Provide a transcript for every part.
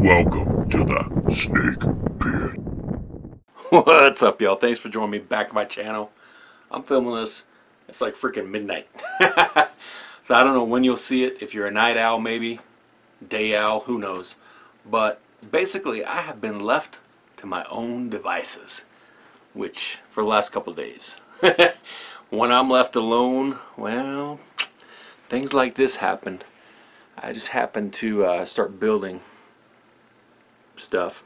Welcome to the Snake Pit. What's up, y'all? Thanks for joining me back to my channel. I'm filming this. It's like freaking midnight. So I don't know when you'll see it. If you're a night owl, maybe. Day owl, who knows. But basically, I have been left to my own devices. Which, for the last couple days. When I'm left alone, well, things like this happen. I just happened to start building stuff.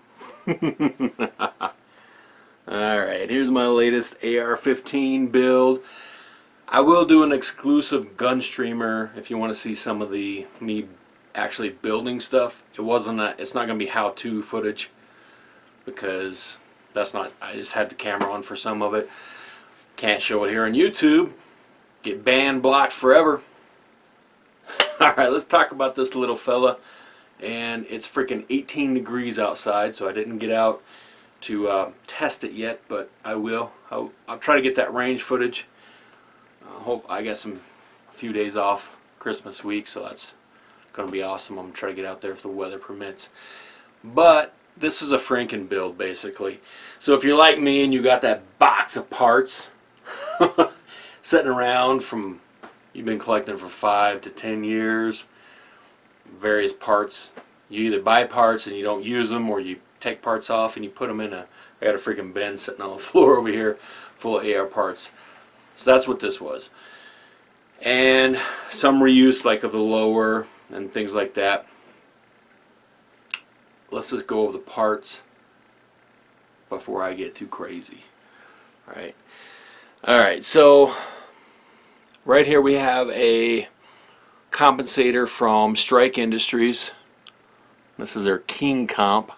Alright, here's my latest AR15 build. I will do an exclusive Gunstreamer if you want to see some of me actually building stuff. It's not going to be how-to footage because I just had the camera on for some of it. Can't show it here on YouTube. Get banned, blocked forever. Alright, let's talk about this little fella. And it's freaking 18 degrees outside, so I didn't get out to test it yet, but I will. I'll try to get that range footage. I got a few days off Christmas week, so that's going to be awesome. I'm going to try to get out there if the weather permits. But this is a Frankenbuild, basically. So if you're like me and you got that box of parts sitting around you've been collecting for 5 to 10 years, various parts. You either buy parts and you don't use them, or you take parts off and you put them in I got a freaking bin sitting on the floor over here full of AR parts. So that's what this was. And some reuse, like of the lower and things like that. Let's just go over the parts before I get too crazy. Alright, so right here we have a compensator from Strike Industries. This is their King Comp.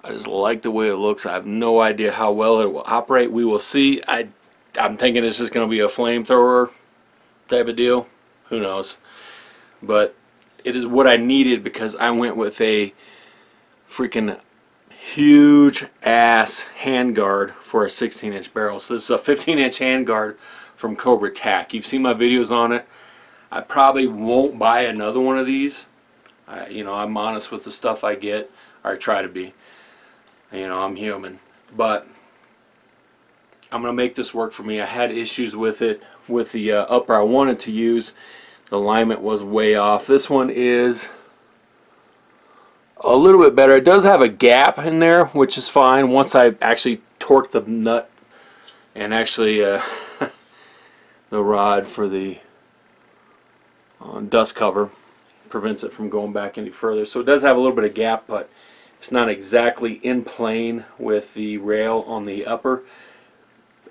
I just like the way it looks. I have no idea how well it will operate. We will see. I'm thinking it's just going to be a flamethrower type of deal. Who knows? But it is what I needed because I went with a freaking huge ass handguard for a 16-inch barrel. So this is a 15-inch handguard from Cobra Tac. You've seen my videos on it. I probably won't buy another one of these. I'm honest with the stuff I get, or I try to be. I'm human. But I'm going to make this work for me. I had issues with it, with the upper I wanted to use. The alignment was way off. This one is a little bit better. It does have a gap in there, which is fine once I actually torque the nut and actually the rod for the dust cover prevents it from going back any further. So it does have a little bit of gap, but it's not exactly in plane with the rail on the upper.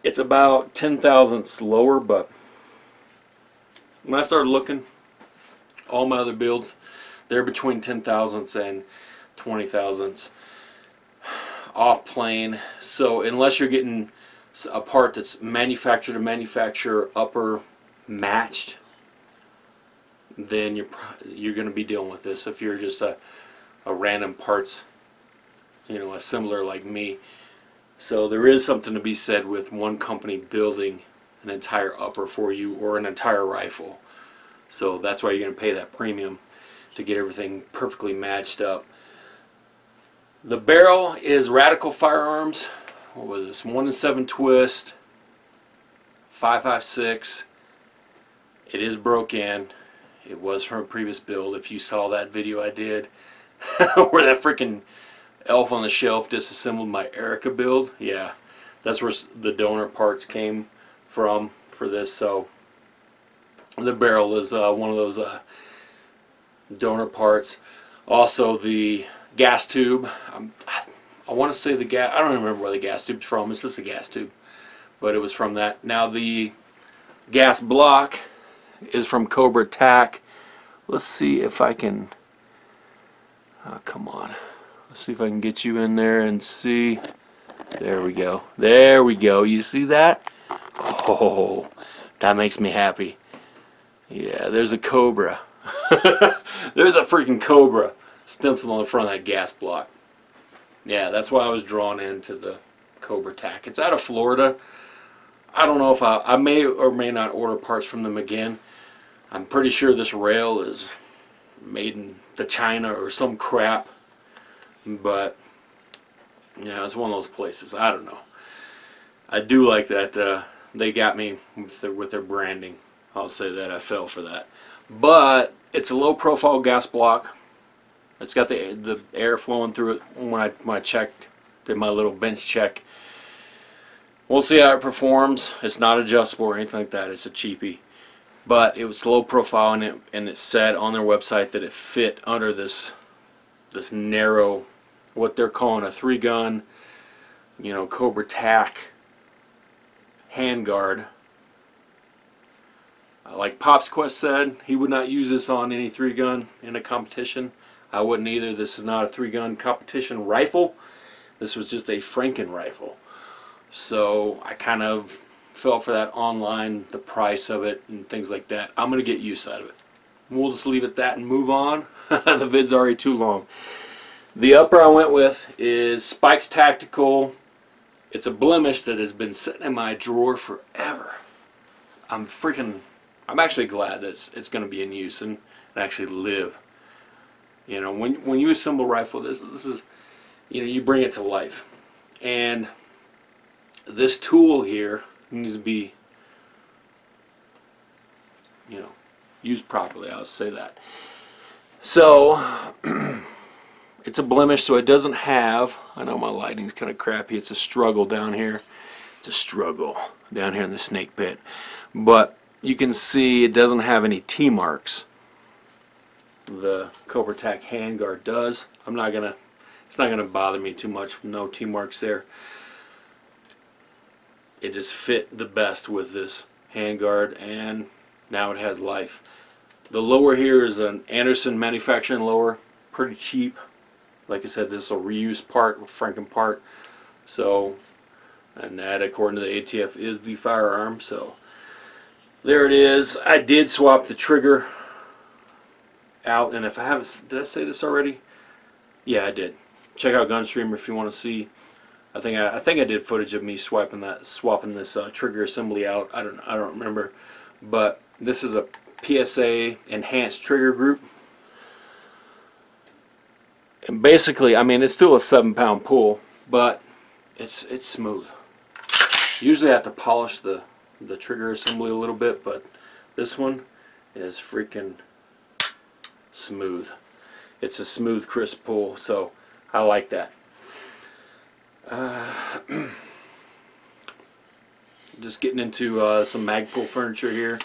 It's about 10 thousandths lower, but when I started looking, all my other builds, they're between 10 thousandths and 20 thousandths off plane. So unless you're getting a part that's manufacturer to manufacturer upper matched, then you're going to be dealing with this. If you're just a random parts, a similar like me. So there is something to be said with one company building an entire upper for you, or an entire rifle. So that's why you're going to pay that premium to get everything perfectly matched up. The barrel is Radical Firearms. What was this? 1-7 twist, 5.56. It is broke in. It was from a previous build. If you saw that video I did where that freaking elf on the shelf disassembled my Erica build, yeah, that's where the donor parts came from for this. So the barrel is one of those donor parts. Also the gas tube. I want to say the gas. I don't even remember where the gas tube's from. It's just a gas tube, but it was from that. Now the gas block is from Cobra Tac. Let's see if I can. Come on. Let's see if I can get you in there and see. There we go. There we go. You see that? Oh, that makes me happy. Yeah, there's a Cobra. There's a freaking Cobra stenciled on the front of that gas block. Yeah, that's why I was drawn into the Cobra Tac. It's out of Florida. I don't know if I may or may not order parts from them again. I'm pretty sure this rail is made in to China or some crap. But yeah, it's one of those places. I don't know. I do like that they got me with their branding. I'll say that I fell for that. But it's a low profile gas block. It's got the air flowing through it when I checked, did my little bench check. We'll see how it performs. It's not adjustable or anything like that. It's a cheapie. But it was low profile, and it said on their website that it fit under this narrow, what they're calling a 3-gun, you know, Cobra tack handguard. Like Pops Quest said, he would not use this on any 3-gun in a competition. I wouldn't either. This is not a 3-gun competition rifle. This was just a Franken rifle. So I kind of fell for that online, the price of it and things like that. I'm going to get use out of it. We'll just leave it at that and move on. The vid's already too long. The upper I went with is Spikes Tactical. It's a blemish that has been sitting in my drawer forever. I'm actually glad that it's going to be in use and actually live. You know, when you assemble a rifle, this is, you know, you bring it to life. And this tool here needs to be, you know, used properly. I'll say that. So it's a blemish, so it doesn't have, I know my lighting's kind of crappy, it's a struggle down here. It's a struggle down here in the snake pit. But you can see it doesn't have any T-marks. The Cobra Tack handguard does. It's not gonna bother me too much. No T-marks there. It just fit the best with this handguard, and now it has life. The lower here is an Anderson manufacturing lower, pretty cheap. Like I said, this is a reuse part, Franken part. So, and that, according to the ATF, is the firearm. So there it is. I did swap the trigger out, and if I haven't, did I say this already? Yeah, I did. Check out Gunstreamer if you want to see. I think I did footage of me swapping this trigger assembly out. I don't remember, but this is a PSA enhanced trigger group, and basically, I mean, it's still a 7-pound pull, but it's smooth. Usually I have to polish the trigger assembly a little bit, but this one is freaking smooth. It's a smooth, crisp pull, so I like that. Just getting into some Magpul furniture here.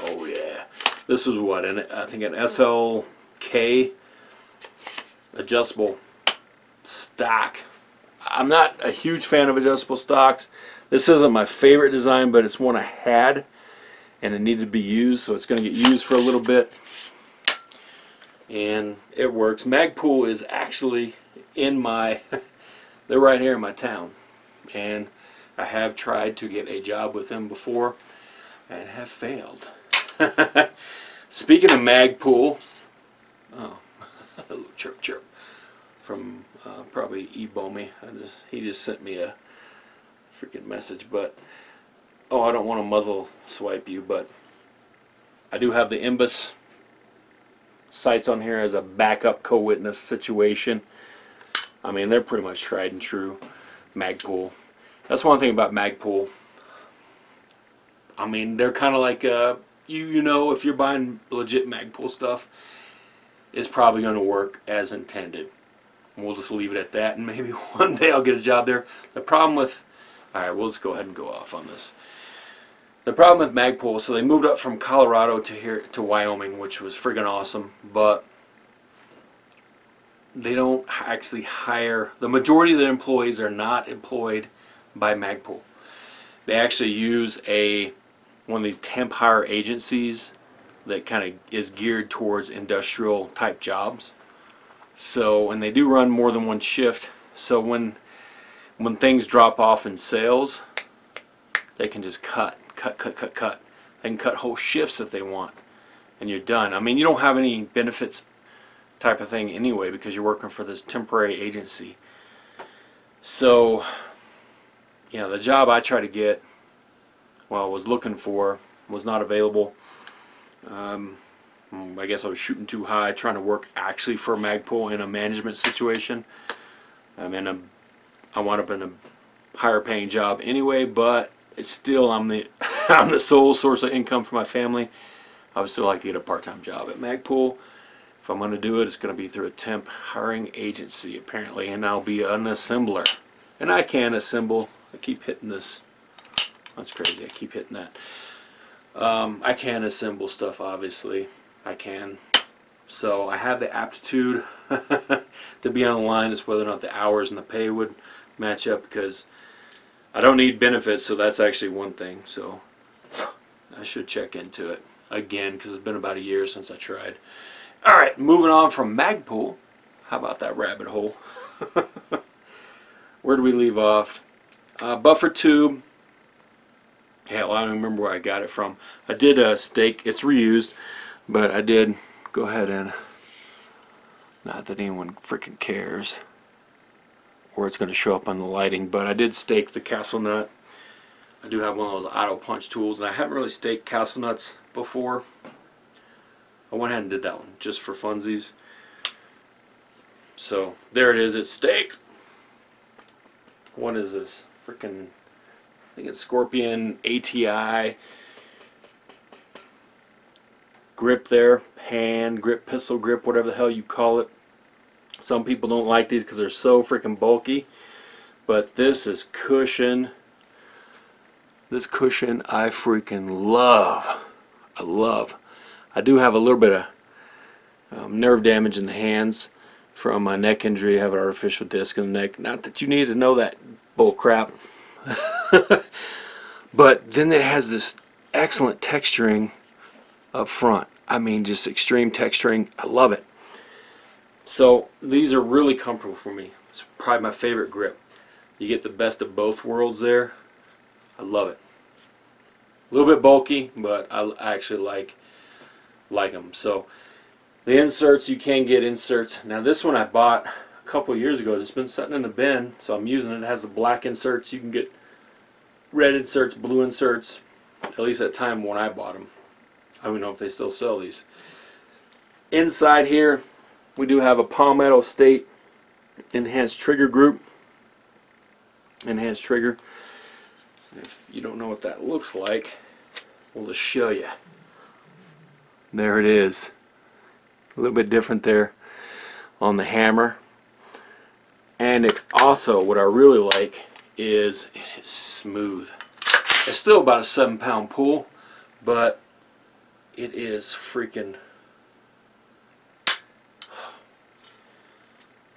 Oh yeah, this is what, I think an SLK adjustable stock. I'm not a huge fan of adjustable stocks. This isn't my favorite design, but it's one I had and it needed to be used, so it's going to get used for a little bit, and it works. Magpul is actually in my they're right here in my town, and I have tried to get a job with them before and have failed. Speaking of Magpul, oh, a little chirp chirp from probably E-Bomy. He just sent me a freaking message, but oh, I don't want to muzzle swipe you, but I do have the Imbus sights on here as a backup co-witness situation. I mean, they're pretty much tried and true Magpul. That's one thing about Magpul. I mean, they're kind of like you know, if you're buying legit Magpul stuff, it's probably going to work as intended. We'll just leave it at that, and maybe one day I'll get a job there. The problem with, alright, we'll just go ahead and go off on this. The problem with Magpul, so they moved up from Colorado to here to Wyoming, which was friggin' awesome, but they don't actually hire, the majority of their employees are not employed by Magpul. They actually use one of these temp hire agencies that kind of is geared towards industrial type jobs. So, and they do run more than one shift, so when things drop off in sales, they can just cut. They can cut whole shifts if they want, and you're done. I mean, you don't have any benefits type of thing anyway, because you're working for this temporary agency. So, you know, the job I tried to get, well, was looking for, was not available. I guess I was shooting too high, trying to work actually for Magpul in a management situation. I mean, I wound up in a higher paying job anyway, but it's still, I'm the sole source of income for my family. I would still like to get a part-time job at Magpul. If I'm going to do it, it's going to be through a temp hiring agency apparently, and I'll be an assembler. And I can assemble. I keep hitting this. That's crazy. I keep hitting that. I can assemble stuff, obviously. I can. So I have the aptitude to be on the line. It's whether or not the hours and the pay would match up, because I don't need benefits, so that's actually one thing. So I should check into it again, because it's been about a year since I tried. Alright, moving on from Magpul. How about that rabbit hole? Where do we leave off? Buffer tube. Hell, I don't remember where I got it from. I did stake. It's reused, but I did go ahead and, not that anyone freaking cares, or it's going to show up on the lighting, but I did stake the castle nut. I do have one of those auto punch tools, and I haven't really staked castle nuts before. I went ahead and did that one just for funsies. So there it is. It's staked. What is this? Freaking, I think it's Scorpion ATI grip there, hand grip, pistol grip, whatever the hell you call it. Some people don't like these because they're so freaking bulky, but this is cushion. This cushion I freaking love. I love. I do have a little bit of nerve damage in the hands from my neck injury. I have an artificial disc in the neck. Not that you need to know that bull crap. But then it has this excellent texturing up front. I mean, just extreme texturing. I love it. So these are really comfortable for me. It's probably my favorite grip. You get the best of both worlds there. I love it. A little bit bulky, but I actually like them. So the inserts, you can get inserts. Now this one I bought a couple years ago. It's been sitting in the bin, so I'm using it. It has the black inserts. You can get red inserts, blue inserts, at least at the time when I bought them. I don't know if they still sell these. Inside here we do have a Palmetto State enhanced trigger group. Enhanced trigger. If you don't know what that looks like, we'll just show you. There it is. A little bit different there on the hammer. And it also, what I really like is it is smooth. It's still about a 7-pound pull, but it is freaking,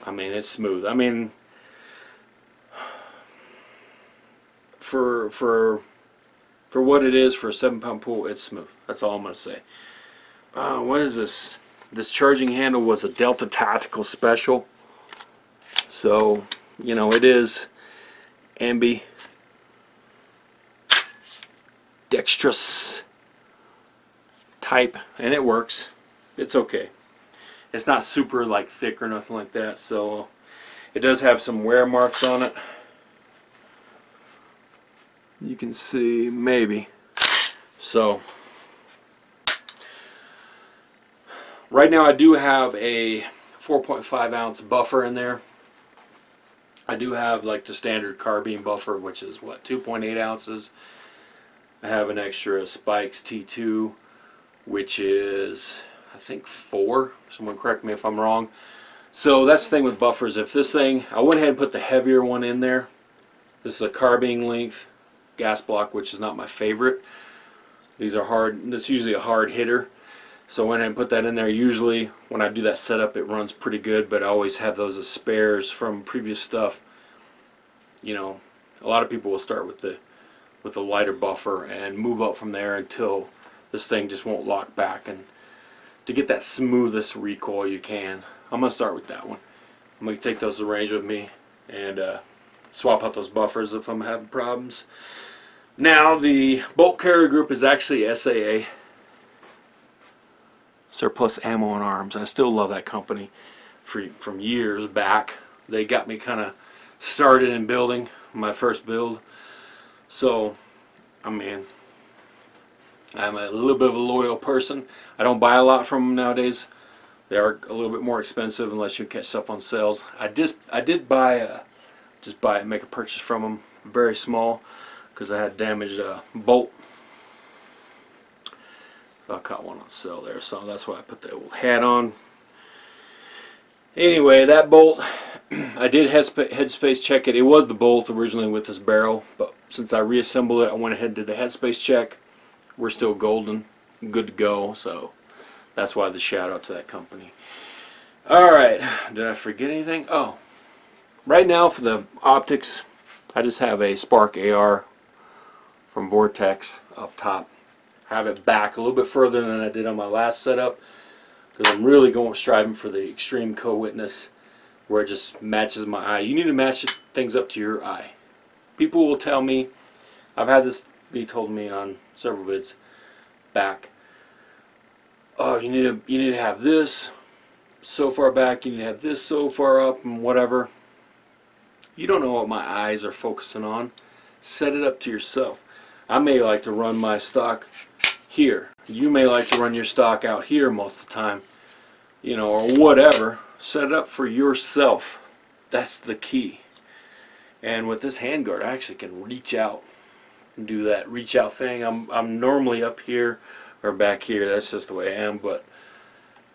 I mean, it's smooth. I mean, for what it is, for a 7-pound pull, it's smooth. That's all I'm going to say. What is this? This charging handle was a Delta Tactical Special. So, you know, it is ambi dextrous type, and it works. It's okay. It's not super like thick or nothing like that, so it does have some wear marks on it. You can see, maybe. So right now I do have a 4.5 ounce buffer in there. I do have like the standard carbine buffer, which is what, 2.8 ounces. I have an extra Spikes T2, which is, I think, 4. Someone correct me if I'm wrong. So that's the thing with buffers. If this thing, I went ahead and put the heavier one in there. This is a carbine length gas block, which is not my favorite. These are hard. This is usually a hard hitter. So I went ahead and put that in there. Usually when I do that setup, it runs pretty good, but I always have those as spares from previous stuff. You know, a lot of people will start with the lighter buffer and move up from there until this thing just won't lock back. And to get that smoothest recoil you can, I'm going to start with that one. I'm going to take those to range with me and swap out those buffers if I'm having problems. Now the bolt carrier group is actually SAA, Surplus Ammo and Arms. I still love that company from years back. They got me kind of started in building my first build. So, I mean, I'm a little bit of a loyal person. I don't buy a lot from them nowadays. They are a little bit more expensive unless you catch stuff on sales. I did buy make a purchase from them, very small, because I had damaged a bolt. So I caught one on sale there, so that's why I put the old hat on. Anyway, that bolt, I did headspace check it. It was the bolt originally with this barrel, but since I reassembled it, I went ahead and did the headspace check. We're still golden, good to go, so that's why the shout out to that company. Alright, did I forget anything? Oh, right now for the optics, I just have a Spark AR from Vortex up top. I have it back a little bit further than I did on my last setup, because I'm really striving for the extreme co-witness where it just matches my eye. You need to match things up to your eye. People will tell me, I've had this be told me on several vids back, oh, you need to have this so far back, you need to have this so far up, and whatever. You don't know what my eyes are focusing on. Set it up to yourself. I may like to run my stock here. You may like to run your stock out here most of the time, you know, or whatever. Set it up for yourself. That's the key. And with this handguard, I actually can reach out and do that reach out thing. I'm normally up here or back here. That's just the way I am, but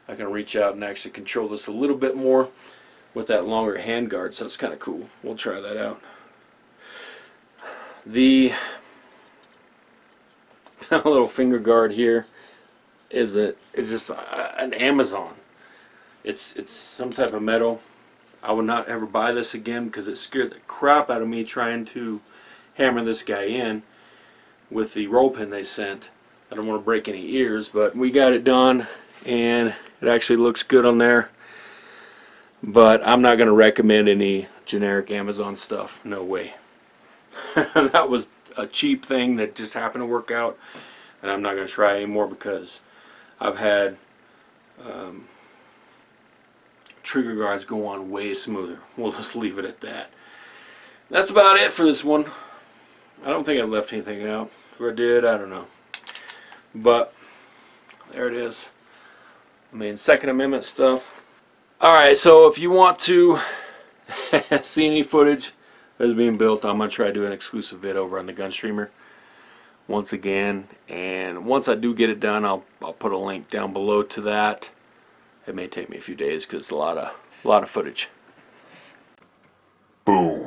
I can reach out and actually control this a little bit more with that longer handguard, so it's kind of cool. We'll try that out. The little finger guard here is it's just an Amazon. It's some type of metal. I would not ever buy this again because it scared the crap out of me trying to hammer this guy in with the roll pin they sent. I don't want to break any ears, but we got it done and it actually looks good on there. But I'm not going to recommend any generic Amazon stuff. No way. That was a cheap thing that just happened to work out, and I'm not going to try anymore because I've had trigger guards go on way smoother. We'll just leave it at that. That's about it for this one. I don't think I left anything out. If I did, I don't know. But there it is. I mean, Second Amendment stuff. Alright, so if you want to see any footage that's being built, I'm going to try to do an exclusive vid over on the Gunstreamer once again. And once I do get it done, I'll put a link down below to that. It may take me a few days because it's a lot of footage. Boom.